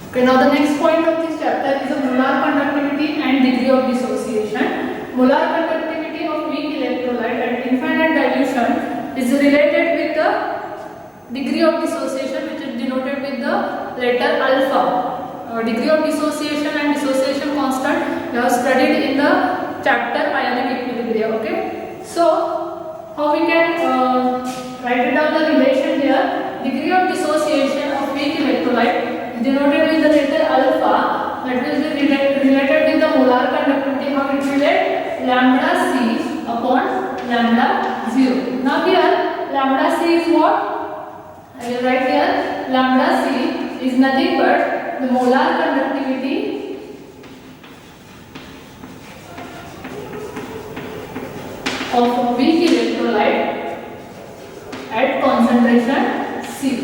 Okay, now the next point of this chapter is the molar conductivity and degree of dissociation. Molar conductivity of weak electrolyte at infinite dilution is related with the degree of dissociation, which is denoted with the letter alpha. Degree of dissociation and dissociation constant we have studied in the chapter ionic equilibrium. Okay, so how we can write it down the relation here. Degree of dissociation of weak electrolyte denoted with the letter alpha, that will be related with the molar conductivity. How it relates? Lambda c upon lambda 0. Now here lambda c is what? I will write here lambda c is nothing but the molar conductivity of a weak electrolyte at concentration C.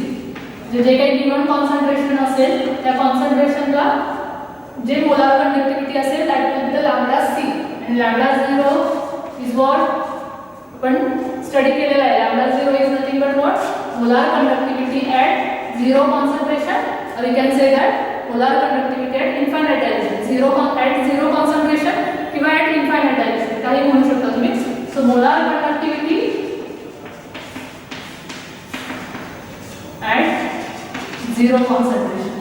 जे काही given concentration असेल त्या कॉन्सन्ट्रेशनला जे molar conductivity असेल that will be the lambda C आणि lambda 0 is what आपण study केलेला आहे. Lambda 0 is nothing but what molar conductivity at 0 concentration or you can say that molar conductivity at infinite dilution. 0 concentration किंवा at infinite dilution काही म्हणू शकता तुम्ही. So molar conductivity at 0 concentration.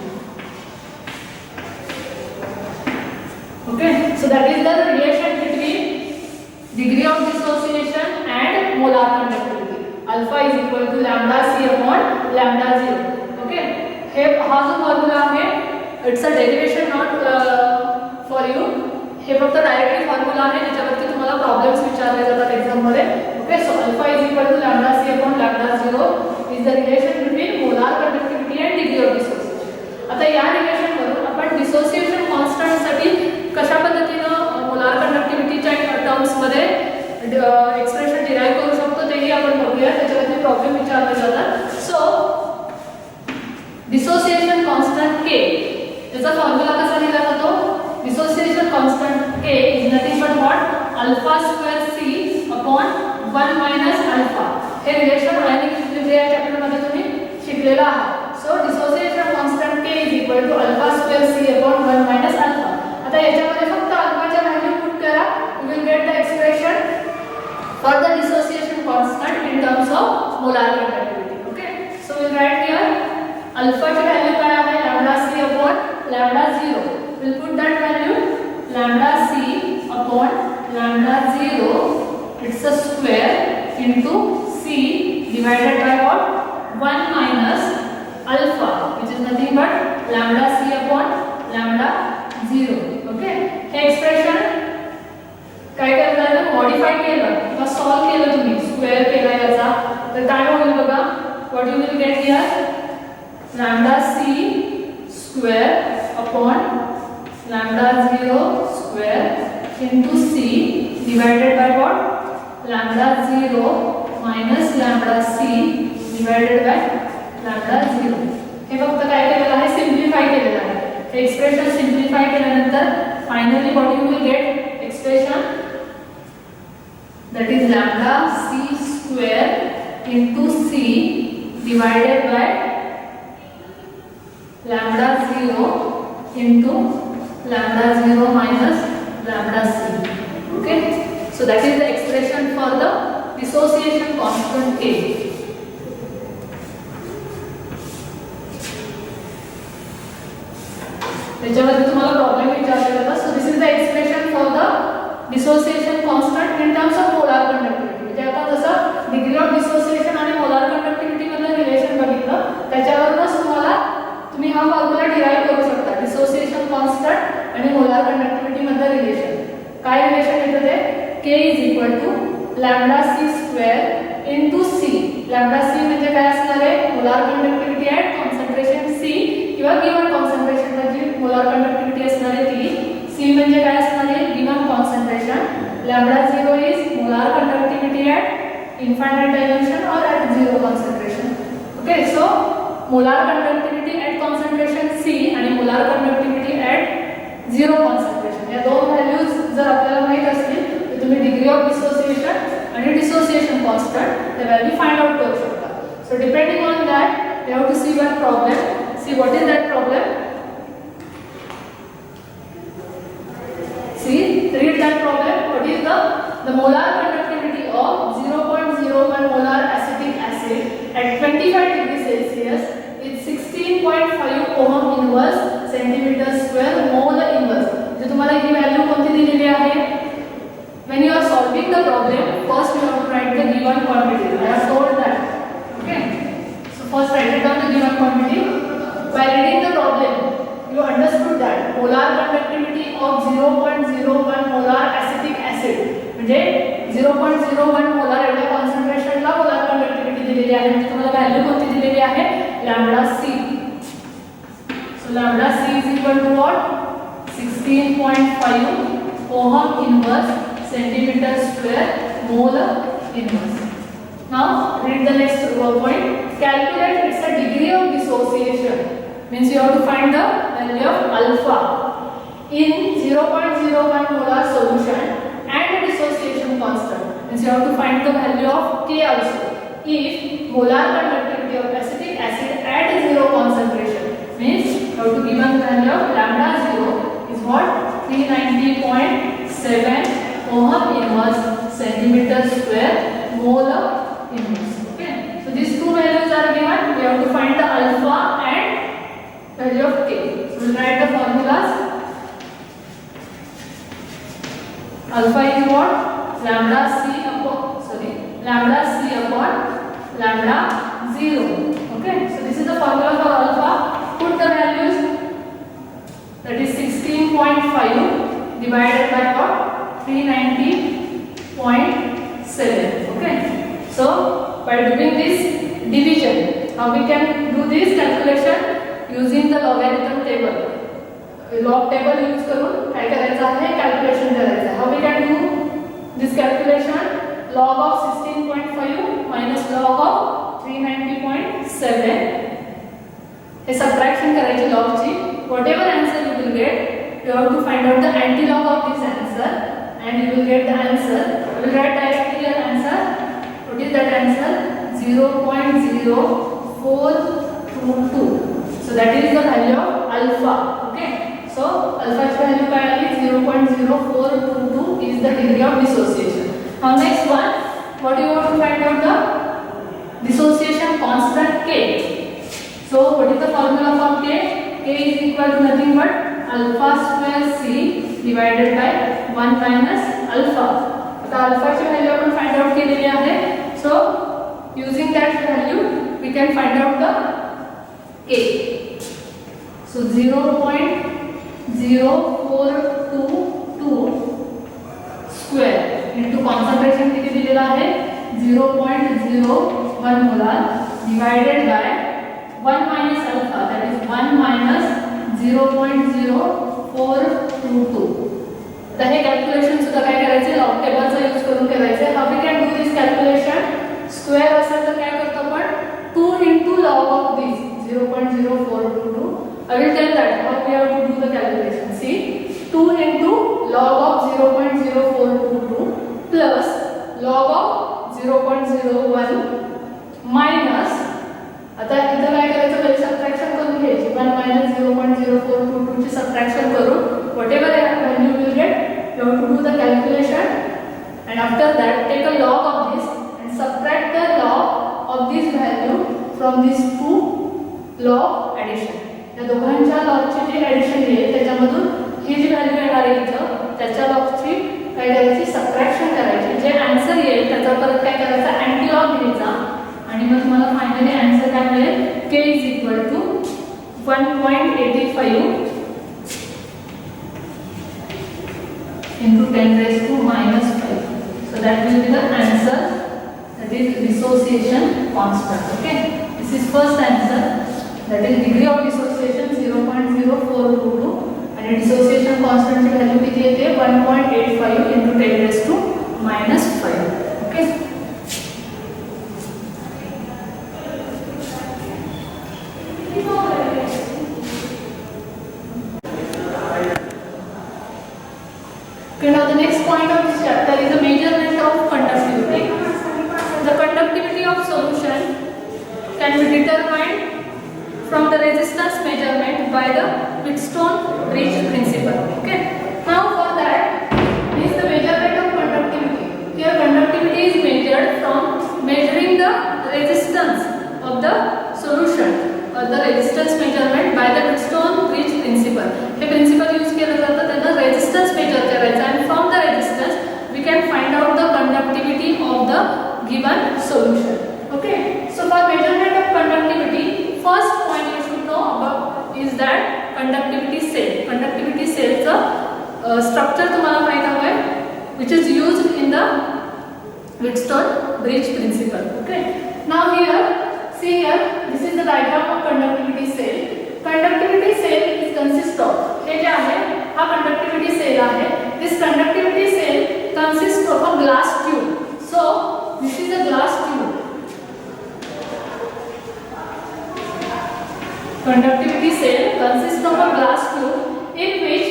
Okay, so that is the relation between degree of dissociation and molar conductivity. Alpha is equal to lambda c upon lambda 0. Okay, हे हा जो formula आहे it's a derivation not for you. हे फक्त directly formula आहे ज्याच्यावरती तुम्हाला problems विचारले जातात एक्झाम मध्ये. Okay, so alpha is equal to lambda C upon lambda 0 is the relation between molar conductivity and degree of dissociation. आता या रिलेशन वरून आपण डिसोसिएशन कॉन्स्टंट साठी कशा पद्धतीने मोलार कंडक्टिव्हिटीच्या टर्म्स मध्ये एक्सप्रेशन डिराइव्ह करू शकतो तेही आपण बघूया. त्याच्यावरती प्रॉब्लेम विचारले जातात. सो डिसोसिएशन कॉन्स्टंट K, त्याचा फॉर्म्युला कसा दिला जातो? Dissociation constant K is nothing but what alpha square C upon 1 minus alpha. हे रिलेशन आयनिक इक्विलिब्रियम चॅप्टर मध्ये तुम्ही शिकलेला आहात. So dissociation constant K is equal to alpha square C upon 1 minus alpha. आता याच्यामध्ये फक्त अल्फाच्या व्हॅल्यू पुट करा, you will get the expression for the dissociation constant in terms of molar conductivity. Okay, so will write here alpha की value क्या है lambda c upon lambda 0. Will put that value lambda c upon lambda 0 it's a square into c divided by what 1 minus alpha which is nothing but lambda c upon lambda 0. Okay, हे एक्सप्रेशन काय करणार modify केलं किंवा solve केलं तुम्ही square केला याचा तर काय होईल बघा. What you will get here lambda c square upon lambda 0 square into c divided by what lambda 0 minus lambda c divided by lambda 0. हे फक्त काय केलेलं आहे सिम्प्लिफाय केलेलं आहे. हे एक्सप्रेशन सिम्प्लिफाय केल्यानंतर finally what you will gate expression that is lambda c square into c divided by lambda 0 into lambda 0 minus lambda c. Okay, so that is the expression for the dissociation constant K. त्याच्यामध्ये तुम्हाला problem विचारलेला होता. So this is the expression for the dissociation constant in terms of molar conductivity. म्हणजे आता जसं degree of dissociation आणि molar conductivity मधलं relation बघितलं त्याच्यावरूनच तुम्ही हा फॉर्म्युला डिराइव्ह करू शकता. डिसोसिएशन कॉन्स्टंट आणि मोलार कंडक्टिव्हिटी मधलं रिलेशन काय रिलेशन येतं ते K is equal to lambda c square into c. Lambda c म्हणजे काय असणार आहे molar conductivity at concentration C किंवा गिवन कॉन्सन्ट्रेशनला जी मोलार कंडक्टिव्हिटी असणार आहे ती. C म्हणजे काय असणार आहे given concentration. Lambda 0 is molar conductivity at infinite dilution और at 0 concentration. Okay, so molar conductivity at concentration C आणि molar conductivity at 0 concentration या दोन व्हॅल्यूज जर आपल्याला माहित असतील तर तुम्ही डिग्री ऑफ डिसोसिएशन आणि डिसोसिएशन कॉन्स्टंट त्या व्हॅल्यू फाइंड आउट करू शकता. So depending on that we have to see one problem. See what is that problem. when you are solving the problem, first you have to write the given quantity. I have told that. Okay, so first write it down the given quantity. By reading the problem, you understood that molar conductivity of 0.01 molar acetic acid म्हणजे 0.01 molar एवढ्या कॉन्सन्ट्रेशनला molar conductivity दिलेली आहे. म्हणजे तुम्हाला value कोणती दिलेली आहे? Lambda C. So lambda C is equal to what? 16.5 ohm inverse centimeter square mole inverse. Now read the next point. Calculate its degree of dissociation. Means you have to find the value of alpha in 0.01 molar solution and a dissociation constant. Means you have to find the value of K also. If molar conductivity of acetic acid at 0 concentration, means you have to give the value of lambda 0 is what? 390.7 ohm inverse centimeter square mole inverse. Okay, so these two values are given. We have to find the alpha and value of K. So we'll write the formulas. Alpha is what? Lambda c upon lambda 0. Okay, so this is the formula for alpha. Put the values. That is 16.5 divided by what? 390.7. Okay, so by doing this division, how we can do this calculation? Using the logarithm table. Log table use करून काय करायचं आहे? Calculation करायचं आहे. How we can do this calculation? Log of 16.5 minus log of 390.7. Hey subtraction करायची log ची. Whatever answer you will get, you have to find out the antilog of this answer. And you will get the answer. I will write directly your answer. What is that answer? 0.0422. So that is the value of alpha. Okay. So alpha's value काय आली? 0.0422 is the degree of dissociation. Now next one, what you want to find out the dissociation constant K. So what is the formula for K? K is equal to nothing but alpha square c divided by 1 minus alpha. आता अल्फाची value आपण find out केलेली आहे. So using that value we can find out the K. So 0.0422 square into concentration किती दिलेलं आहे? 0.01 molar divided by 1 minus alpha, that is 1 minus 0.0422. तर हे calculation सुद्धा काय करायचे? लॉग टेबलचा यूज करून करायचे. How we can do this calculation? Square असेल तर काय करतो आपण? 2 into log of this 0.0422. I will tell that how we have to do the calculation. See, 2 into log of 0.0422 plus log of 0.01 minus, आता इथं काय करायचं? पहिले सबट्रॅक्शन करून घ्यायची. 1 minus 0.0422 ची सबट्रॅक्शन करून whatever value you will get, you have to do the calculation, and after that take a log of this and subtract the log of this value from these two log addition. या दोघांच्या लॉगची जी addition येईल त्याच्यामधून ही जी value येणार आहे इथं त्याच्या लॉगची काय करायची? सबट्रॅक्शन करायची. जे आन्सर येईल त्याचा परत काय करायचा? अँटीलॉग घ्यायचा आणि मग तुम्हाला फायनली आन्सर काय मिळेल? K is equal to 1.85 into 10 raised to minus 5. So that will be the answer. That is dissociation constant. Okay. This is first answer. That is degree of dissociation 0.0422 and dissociation constant ची value किती येते? 1.85 into 10 raised to minus 5. Okay. Okay, now the next point of this chapter is the measurement of conductivity. The conductivity of solution can be determined from the resistance measurement by the Wheatstone-Bridge principle. Okay. Now for that is the measurement of conductivity. Here conductivity is measured from measuring the resistance of the solution or the resistance measurement by the Wheatstone-Bridge principle. Hey principle use केलं जातं त्यांना resistance measure करायचं and from the you can find out the conductivity of the given solution. Okay, so for measurement of conductivity, first point you should know about is that conductivity cell. Conductivity cell structure तुम्हाला माहित हवं which is used in the Wheatstone bridge principle. Okay, now here see here, this is the diagram of conductivity cell. Conductivity cell is consist of हे जे आहे हा conductivity cell आहे. This conductivity cell consists of a glass tube. So this is a glass tube. Conductivity cell consists of a glass tube in which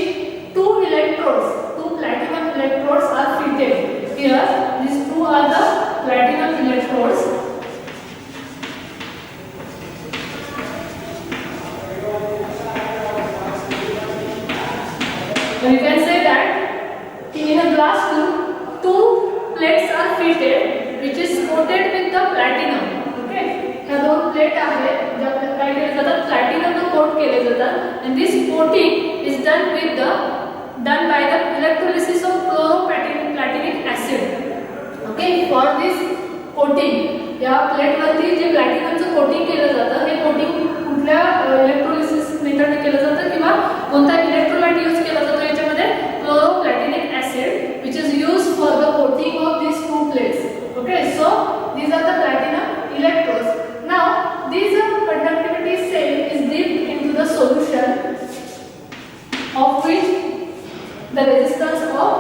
two electrodes, two platinum electrodes are fitted. Here these two are the platinum electrodes. So you can say that in a glass tube, two plates are fitted, which is coated with the platinum. Okay, ह्या दोन plate आहेत ज्या काय केले जातात platinum coat केले जातात, and this coating is done by the electrolysis of chloroplatinic acid. Okay, for this coating या प्लेट वरती जे प्लॅटिनमचं कोटिंग केलं जातं हे कोटिंग कुठल्या इलेक्ट्रोलिसिस मेथडने केलं जातं किंवा कोणता इलेक्ट्रोलाइट यूज केला जातो याच्यामध्ये chloroplatinic acid which is used for the coating of these two plates. Okay, so these are the platinum electrodes. Now this conductivity cell is dipped into the solution of which the resistance of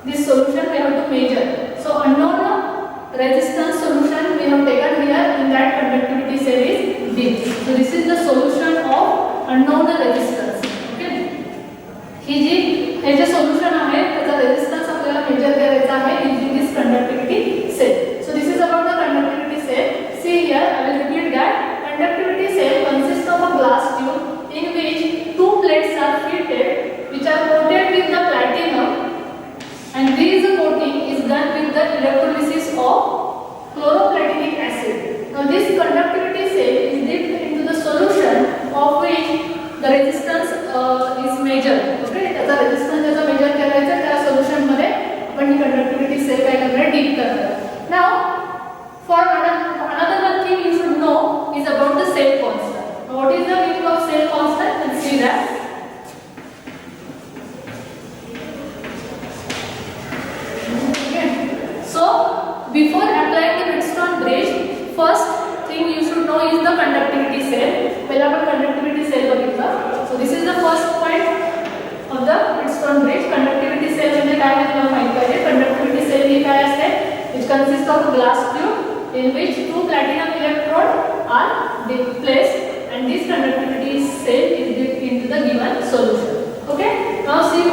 this solution we have to measure. So unknown resistance solution we have taken here in that conductivity cell is dipped. So this is the solution of unknown resistance. Okay, hey J solution आहे त्याचा resistance आपल्याला measure करायचा आहे using this conductivity cell. So this is about the conductivity cell. See here, I will repeat that conductivity cell consists of a glass tube in which two plates are fitted which are coated with the platinum, and this coating is done with the electrolysis of chloroplatinic acid. Now this conductivity cell is dipped into the solution of which the resistance is measured. Okay, त्याचा resistance त्याचा measure करायचा त्या solution मध्ये आपण ही conductivity cell काय करणार dip करणार. Now for another one thing you should know is about the cell constant. What is the meaning of cell constant? Let's see that. Okay, so before applying the Wheatstone bridge, first thing you should know is the conductivity cell. पहला आपण conductivity cell बघितला. So this is the first point of the Wheatstone bridge. Conductivity cell म्हणजे काय आहे तुम्हाला माहित पाहिजे. Conductivity cell ही काय असते? Which consists of a glass tube in which two platinum electrodes are placed, and this conductivity cell is dipped into the given solution. Okay, now see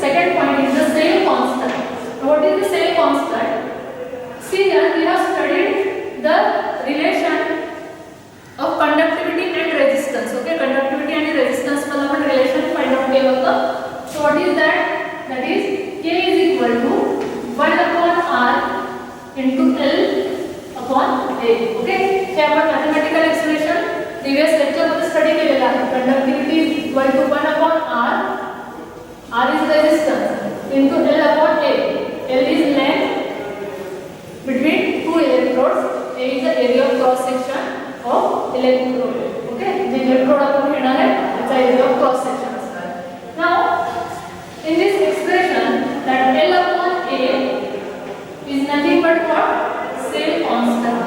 second point is the cell constant. Now what is the cell constant? See here we have studied the relation of conductivity and resistance. Okay, conductivity and resistance मध्ये आपण relation find out केलं होतं. So what is that? That is K is equal to 1 upon R into L upon A. Okay, हे आपण mathematical expression previous lecture मध्ये study केलेलं आहे. Conductivity is equal to 1 upon R. R is resistance into L upon A. L is length between two electrodes. A is the area of cross section of electrode. Okay, the electrode आपण घेणार आहे त्याचा area of cross section असणार. Now in this expression that L upon A is nothing but what? Cell constant.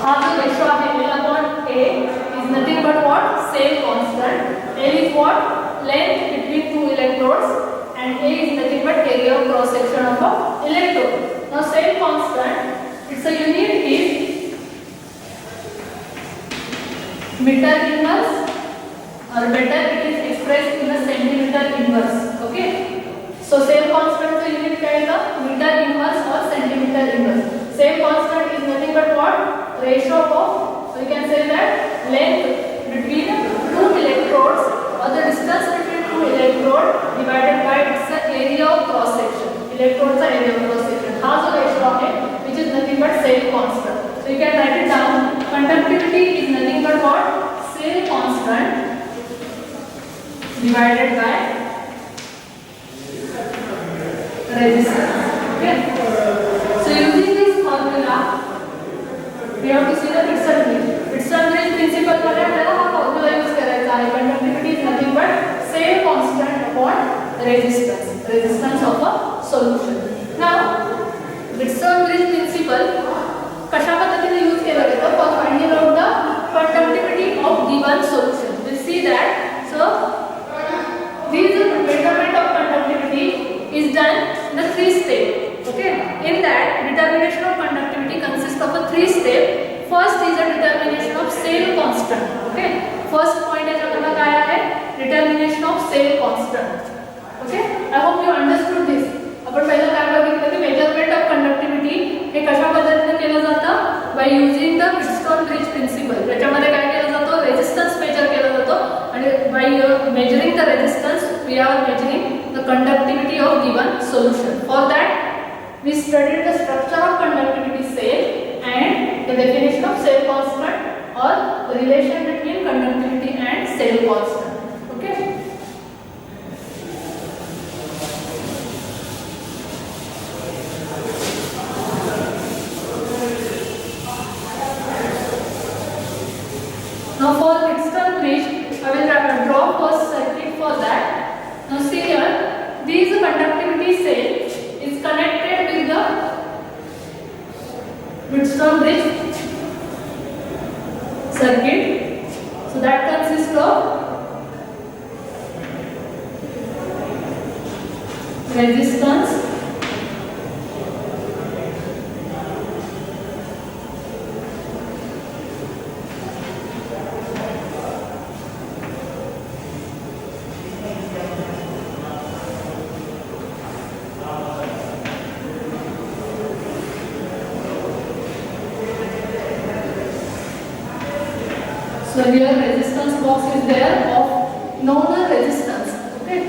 हा जो ratio आहे L upon A is nothing but what? Cell constant. L is what? Length between two electrodes, and A is nothing but area of cross section of a electrode. Now cell constant, its a unit is meter inverse, or better it is expressed in a centimeter inverse. Okay, so cell constant का unit क्या है? Meter inverse or centimeter inverse. Cell constant is nothing but what? Ratio of, so you can say that length between two electrodes or the distance between two electrodes divided by its area of cross section. Electrodes का area of cross section. हाँ जो ratio है which is nothing but cell constant. So you can write it down. Conductivity is nothing but what? Cell constant divided by resistance. Okay. So using this formula, we have to see the Whitson bridge. Whitson bridge principle मध्ये आपल्याला हा formula use करायचा आहे. Conductivity is nothing but cell constant upon resistance of a solution. Now Whitson bridge principle कशा पद्धतीने use केला जातो for finding out the conductivity of given solution. We see that so this measurement of conductivity is done in the 3 step. Okay, in that determination of conductivity consists of a 3 step. First is a determination of cell constant. Okay, first point याच्यामध्ये काय आहे determination of cell constant. Okay, I hope you understood this. आपण पहिला काय बघितलं की measurement of conductivity हे कशा पद्धतीने केलं जातं by using the Whitson bridge principle. याच्यामध्ये काय केलं जातं resistance measure केला जातो आणि by measuring the resistance we are measuring the conductivity of given solution. For that we studied the structure of conductivity cell and the definition of cell constant or the relation between conductivity and cell constant. Okay. Now for Whitson bridge, I will draw first circuit for that. Now see here, this conductivity cell is connected with the Whitson bridge circuit. So that consists of resistance, so here resistance box is there of known resistance. Okay.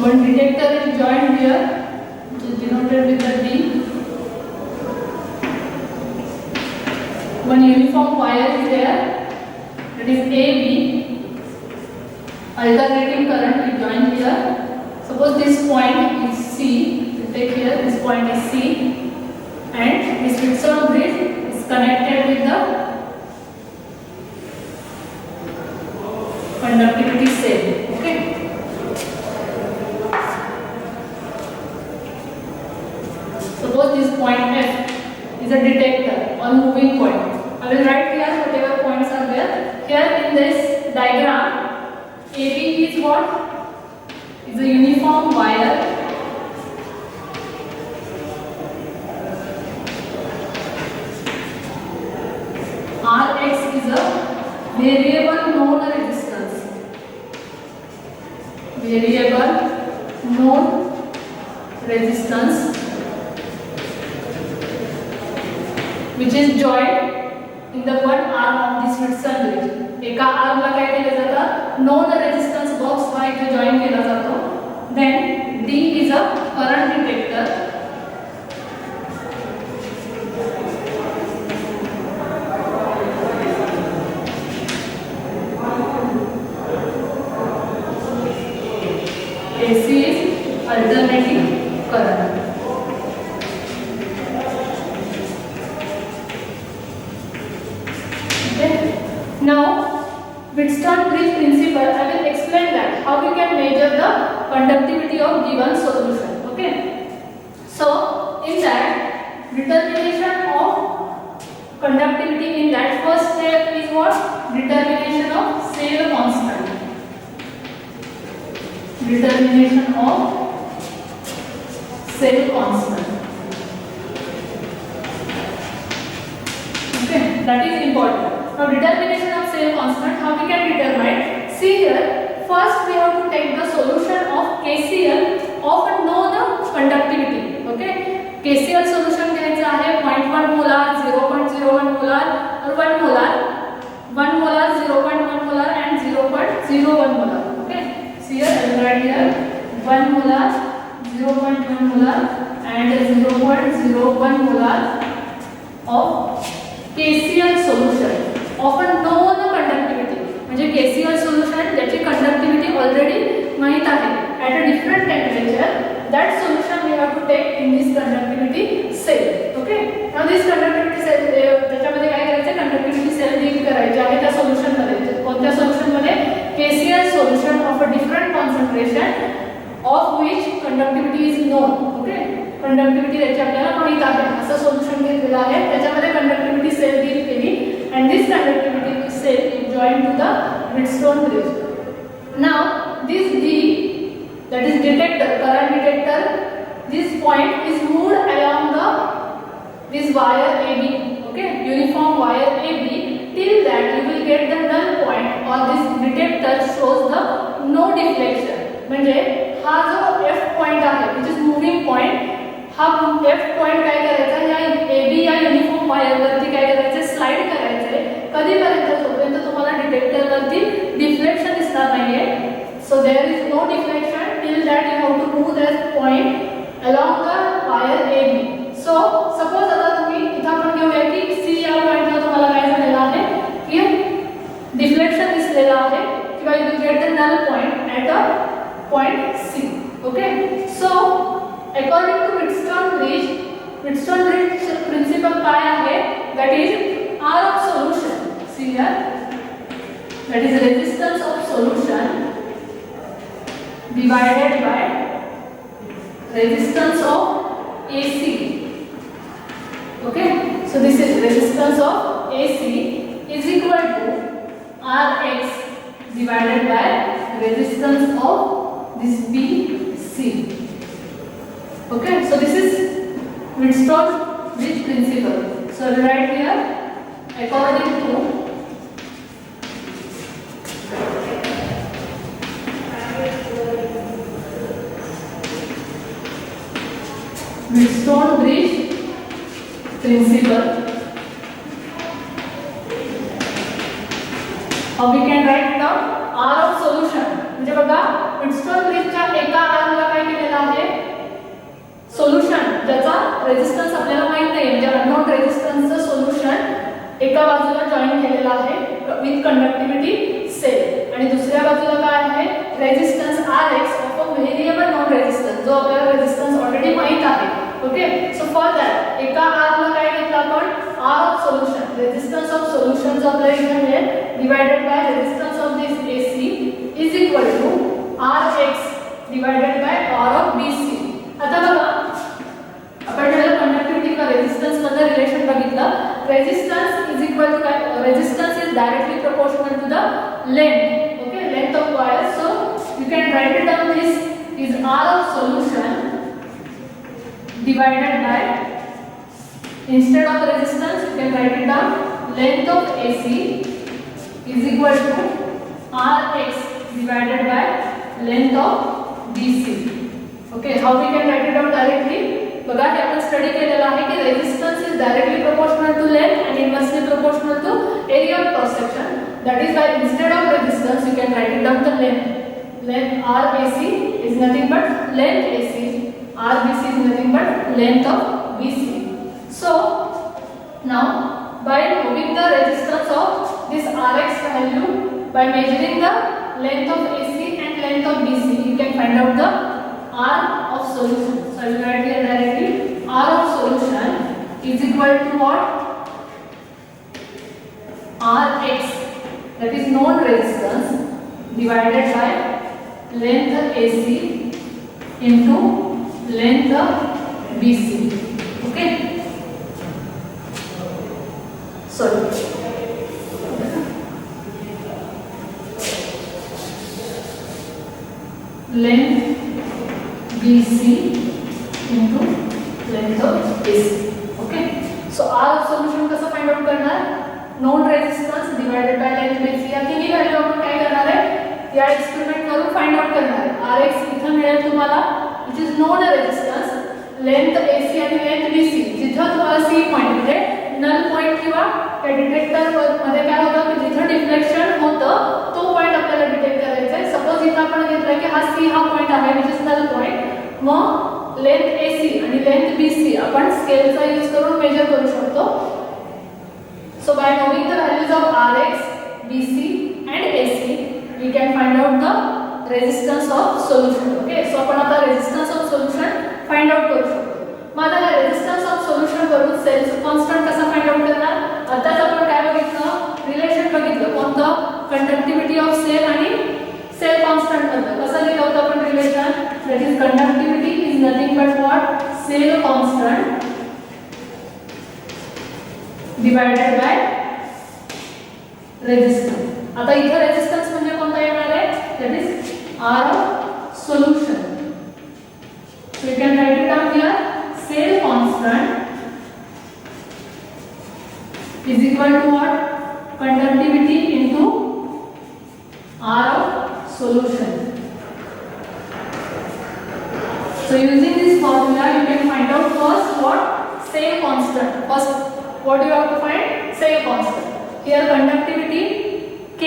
One detector is joined here, which is denoted with the D. One uniform wire is there, that is AB. Alternating current is joined here. Suppose this point is C. We take here this point is C, and this Whitson bridge is connected with the conductivity cell. Okay. Suppose this point F is a detector or moving point. I will write here whatever points are there. Here in this diagram, AB is what? Is a uniform wire. Rx is a variable known resistance. Variable known resistance, which is joined in the one arm of this Whitson bridge. एका आर्मला काय केलं जातं known resistance box हा इथे join केला जातो. Then D is a current detector. AC is alternating current. Now, Whitson bridge principle, I will explain that how we can measure the conductivity of given solution. Okay. So, in that determination of conductivity, in that first step is what? Determination of cell constant. Determination of cell constant. Okay, that is important. Now determination of cell constant, how we can determine? See here, first we have to take the solution of KCl of a known conductivity. Okay, KCl solution घ्यायचा आहे 0.1 molar, 0.01 molar और 1 molar, 1 molar, 0.1 molar and 0.01 molar. Okay, see here I will write here 1 molar, 0.1 molar and 0.01 molar of KCl solution of a known conductivity. म्हणजे KCl solution ज्याची conductivity already माहित आहे. At a different temperature, that solution we have to take in this conductivity cell. Okay. Now this conductivity cell त्याच्यामध्ये काय करायचं, conductivity cell deal करायचे आहे त्या सोल्युशन मध्ये. कोणत्या सोल्युशन मध्ये? KCl solution of a different concentration of which conductivity is known. Okay. Conductivity त्याची आपल्याला माहित आहे असं सोल्युशन घेतलेलं आहे. त्याच्यामध्ये कंडक्टिव्हिटी सेल डील केली and this conductivity cell is joined to the Wheatstone bridge. Now this D, that is detector, current detector, this point is moved along this wire AB, okay, uniform wire AB, till that you will get the null point or this detector shows the no deflection. म्हणजे हा जो F point आहे which is moving point, हा F point काय करायचा, या AB या uniform wire वरती काय करायचे, स्लाइड करायचे. कधीपर्यंत? जोपर्यंत तुम्हाला डिटेक्टर वरती डिफ्लेक्शन दिसणार नाहीये. So there is no deflection till that you have to move that point along the wire AB. So suppose आता तुम्ही इथं आपण घेऊया की C या पॉइंटला तुम्हाला काय झालेलं आहे की डिफ्लेक्शन दिसलेलं आहे किंवा you will get the null point at a point C. Okay. So according to Wheatstone bridge principle काय आहे? That is R of solution. See here. That is resistance of solution divided by resistance of AC. Okay. So this is resistance of AC is equal to Rx divided by resistance of this BC. Okay. So this is Wheatstone bridge principle. So I will write here according to Wheatstone bridge principle, how we can write down R of solution. म्हणजे बघा Wheatstone bridgeच्या एका R ला काय केलेलं आहे, solution ज्याचा resistance आपल्याला माहित नाही, म्हणजे अननोन रेजिस्टन्सचं सोल्युशन एका बाजूला जॉईन केलेलं आहे विथ कंडक्टिव्हिटी सेल आणि दुसऱ्या बाजूला काय आहे, resistance Rx of a variable known resistance जो आपल्याला रेजिस्टन्स ऑलरेडी माहित आहे. ओके. सो फॉर दॅट एका R ला काय घेतलं आपण, R of solution, resistance of solution जो आपल्याला इथे मिळेल divided by resistance of this AC is equal to Rx divided by R of BC. आता बघा आपण जेव्हा कंडक्टिव्हिटी किंवा रेजिस्टन्स मध्ये रिलेशन बघितलं, रेजिस्टन्स इज इक्वल टू काय, resistance is directly proportional to the length. Okay. Length of wire. So you can write it down, this is R of solution divided by, instead of resistance you can write it down, length of AC is equal to Rx divided by length of BC. Okay. How we can write it down directly? बघा हे आपण study केलेलं आहे की resistance is directly proportional to length and inversely proportional to area of cross section. That is why instead of resistance you can write it down the length. Length RAC is nothing but length AC. RBC is nothing but length of BC. So now by moving the resistance of this Rx value by measuring the length of AC and length of BC, you can find out the R of solution. So I will write here directly R of solution is equal to what? Rx, that is known resistance, divided by length AC into length of BC. Okay. Sorry. Length BC into length of AC. Okay. So R of solution कसं find out करणार? Known resistance divided by length BC. या तिन्ही value आपण काय करणार आहे, या experiment करून फाइंड आउट करणार आहे. Rx इथं मिळेल तुम्हाला which is known resistance, length AC आणि length BC. जिथं तुम्हाला C पॉइंट म्हणजे नल पॉइंट किंवा त्या डिटेक्टर मध्ये काय होतं की जिथं डिफ्लेक्शन होतं तो पॉइंट आपल्याला डिटेक्ट करायचा आहे. सपोज इथं आपण घेतलं की हा C हा पॉइंट आहे which is null point. मग लेंथ AC आणि लेंथ स्केलचा यूज करून मेजर करू शकतो. So by knowing the values of Rx, Bc and AC we can find out the resistance of solution. Okay, so आपण आता resistance of solution find out करू शकतो. मग आता रेजिस्टन्स ऑफ सोल्युशन करून सेल कॉन्स्टंट कसा फाइंड आउट करणार? आताच आपण काय बघितलं, रिलेशन बघितलं कोणतं, कंडक्टिव्हिटी ऑफ सेल आणि सेल कॉन्स्टंट बद्दल. कसं लिहिलं होतं आपण relation? That is conductivity is nothing but what, cell constant divided by resistance. आता इथे रेजिस्टन्स म्हणजे कोणता येणार आहे? That is R of solution. So you can write it down here. Cell constant is equal to what? Conductivity into R of solution. So using this formula you can find out first what? Cell constant. First what you have to find? Cell constant. Here conductivity K.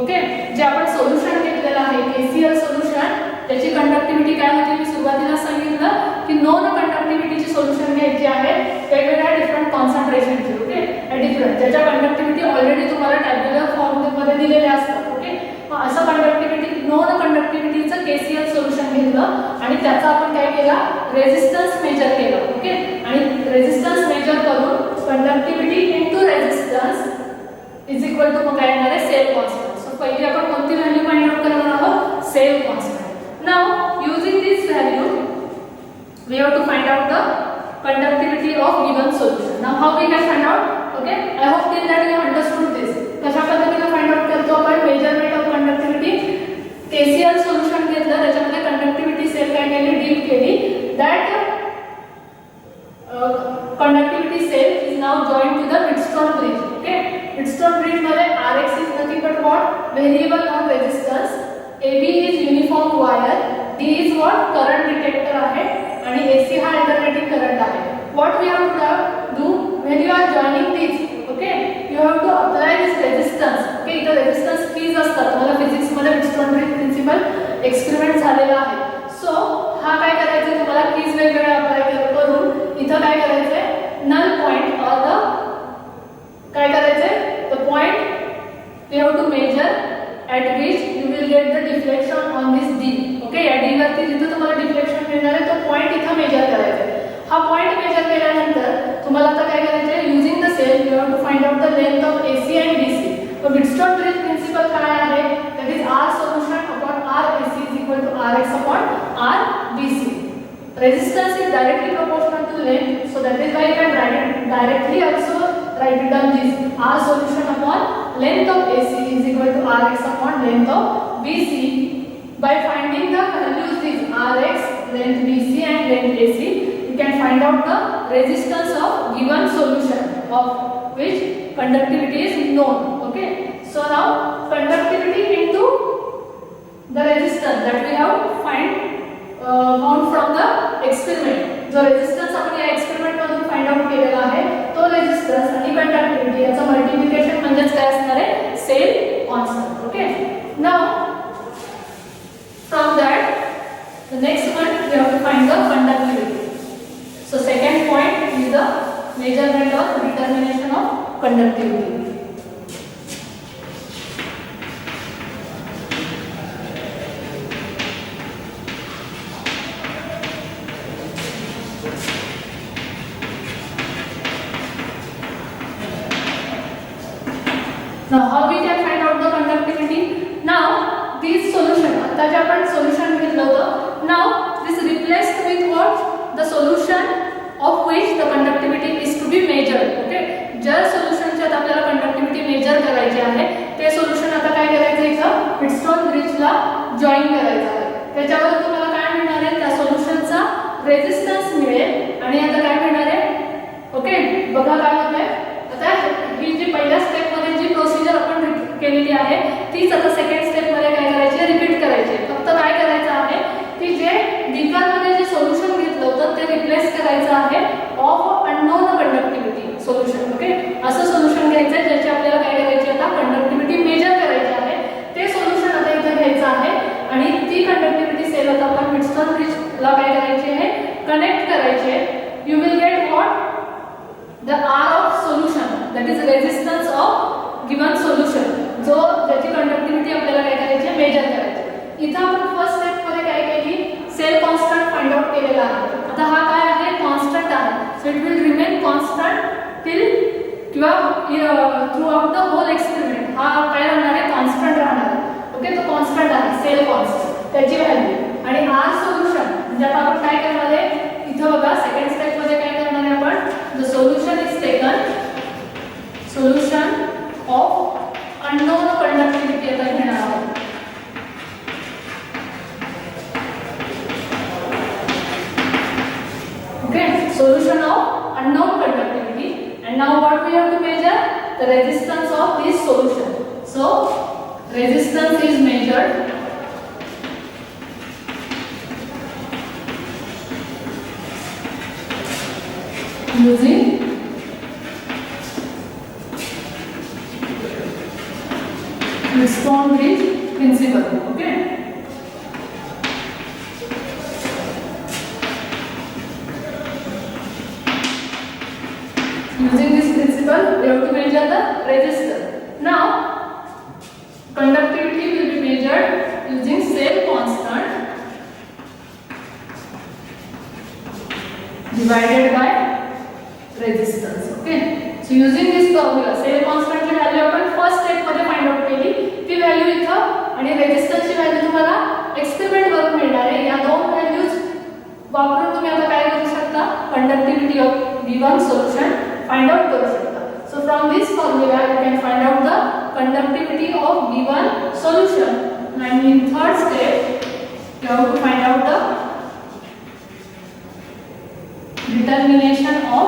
Okay, जे आपण solution घेतलेलं आहे KCl solution, त्याची conductivity काय होती? मी सुरुवातीला सांगितलं की नॉन कंडक्टिव्हिटीची सोल्युशन घ्यायची आहे वेगवेगळ्या डिफरंट कॉन्सन्ट्रेशनची. ओके, डिफरंट ज्याच्या कंडक्टिव्हिटी ऑलरेडी तुम्हाला टॅब्युलर फॉर्ममध्ये दिलेल्या असतात. ओके, मग असं कंडक्टिव्हिटी नॉन कंडक्टिव्हिटीचं KCl सोल्युशन घेतलं आणि त्याचा आपण काय केला? रेजिस्टन्स मेजर केला. ओके, आणि रेजिस्टन्स मेजर करून conductivity into resistance is equal to मग काय येणार आहे? Cell constant. सो पहिली आपण कोणती व्हॅल्यू फाइंड आउट करणार आहोत? Cell constant. Now using this value we have to find out the conductivity of given solution. Now how we can find out? Okay, I hope till that you have understood this. कशा पद्धतीने find out करतो आपण measurement of conductivity? KCl solution घेतलं, त्याच्यामध्ये conductivity cell काय केली? Dip केली. That conductivity cell is now joined to the Wheatstone bridge. Okay, Wheatstone bridge मध्ये Rx is nothing but what? Variable non resistance. AB is uniform wire. D is what? Current detector आहे आणि AC हा alternating current आहे. What we have to do when you are joining these? Okay, you have to apply this resistance. Okay, इथं resistance keys असतात. तुम्हाला physics मध्ये Wheatstone bridge principle experiment झालेला आहे. सो हा काय करायचं? तुम्हाला कीज वेगवेगळ्या अप्लाय करून इथं काय करायचंय? नल पॉइंट ऑर द काय करायचंय? The point you have to measure at which you will get the deflection on this D. Okay, या D वरती जिथे तुम्हाला डिफ्लेक्शन मिळणार आहे तो पॉइंट इथं मेजर करायचा आहे. हा पॉइंट मेजर केल्यानंतर तुम्हाला आता काय करायचं आहे? Using the cell you have to find out the length of AC and DC. तर Wheatstone bridge प्रिन्सिपल काय आहे? That is R solution upon R AC is equal to Rx upon R BC. Resistance is directly proportional to length, so that is why you can write it directly. Also write it down this R solution upon length of AC is equal to Rx upon length of BC. By finding the values is Rx, length BC and length AC, you can find out the resistance of given solution of which conductivity is known. Okay, so now conductivity into the resistance that we have found from the experiment. जो resistance आपण या experiment मधून find out केलेला आहे तो resistance आणि conductivity याचं multiplication म्हणजेच काय असणार आहे? Cell constant. Okay, now from that the next one we have to find the conductivity. So second point is the measurement or determination of conductivity. Now how we can find out the conductivity? Now this solution, आता जे आपण solution घेतलं होतं, now this replaced with what? The solution of which the conductivity is to be measured. Okay, ज्या सोल्युशनच्यात आपल्याला conductivity major करायची आहे ते solution आता काय करायचं? इथं Wheatstone bridge ला जॉइन करायचं आहे. त्याच्यावर तुम्हाला काय मिळणार आहे? त्या सोल्युशनचा रेजिस्टन्स मिळेल आणि आता काय मिळणार आहे? ओके, बघा काय होतंय. आता ही जी पहिल्या स्टेप मध्ये जी प्रोसिजर आपण केलेली आहे तीच आता सेकंड स्टेप मध्ये काय करायची? रिपीट करायची. फक्त काय करायचं आहे की जे बीकर मध्ये जे सोल्युशन घेतलं होतं ते रिप्लेस करायचं आहे of unknown conductivity solution. Okay, असं सोल्युशन घ्यायचं आहे ज्याची आपल्याला काय करायची? आता कंडक्टिव्हिटी मेजर करायची आहे. ते सोल्युशन आता इथे घ्यायचं आहे आणि ती कंडक्टिव्हिटी सेल आता आपण Wheatstone bridge ला काय करायची आहे? कनेक्ट करायची आहे. You will gate what? इथं आपण फर्स्ट स्टेप मध्ये काय केली, सेल कॉन्स्टंट फाइंड आउट केलेला आहे. आता हा काय आहे, कॉन्स्टंट आहे. So it will remain constant till किंवा throughout the whole experiment. हा काय राहणार आहे, कॉन्स्टंट राहणार आहे. ओके, तो कॉन्स्टंट आहे, सेल कॉन्स्टंट, त्याची व्हॅल्यू. आणि आर सोल्युशन म्हणजे आता आपण काय करणार आहे, इथं बघा सेकंड स्टेप मध्ये काय करणार आहे आपण, the solution is taken, solution of unknown conductivity आता घेणार आहोत. Okay, solution of unknown conductivity, and now what we have to measure, the resistance of this solution. So resistance is measured using Wheatstone bridge principle. Okay, using this principle we have to measure the resistance. Now conductivity will be measured using cell constant divided by resistance. Okay, so using this formula cell constant ची value आपण first step मध्ये find out केली, ती value इथं, आणि resistance ची value तुम्हाला experiment वरून मिळणार आहे. या दोन व्हॅल्यूज वापरून तुम्ही आता काय करू शकता, conductivity of V1 solution find out करू शकता. So from this formula you can find out the conductivity of V1 solution, and in third step you have to find out the determination of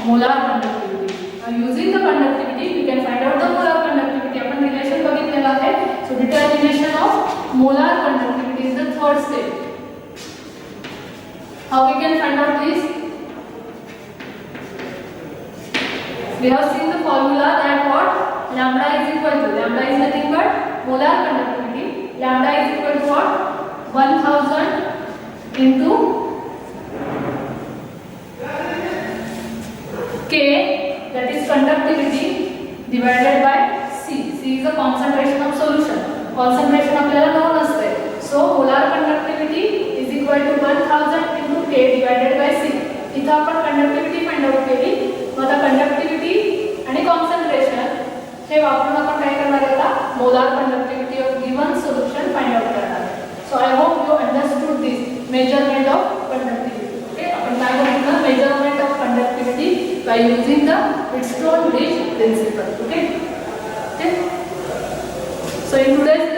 molar conductivity. Now using the conductivity we can find out the molar conductivity. आपण relation बघितलेला आहे. So determination of molar conductivity is the third step. How we can find out this? We have seen the formula that what, lambda is equal to, lambda is nothing but molar conductivity. Lambda is equal to what, 1000 into K, that is conductivity, divided by C. C is the concentration of solution. Concentration आपल्याला known असते. So molar conductivity is equal to 1000 into K divided by C. इथं आपण conductivity find out केली. मग आता conductivity आणि concentration हे वापरून आपण काय करणार आहे, आता molar conductivity of given solution find out करणार आहे. So I hope you understood this measurement of conductivity. Okay, आपण काय बघितलं, measurement of conductivity by using the Wheatstone bridge principle. Okay. So in today's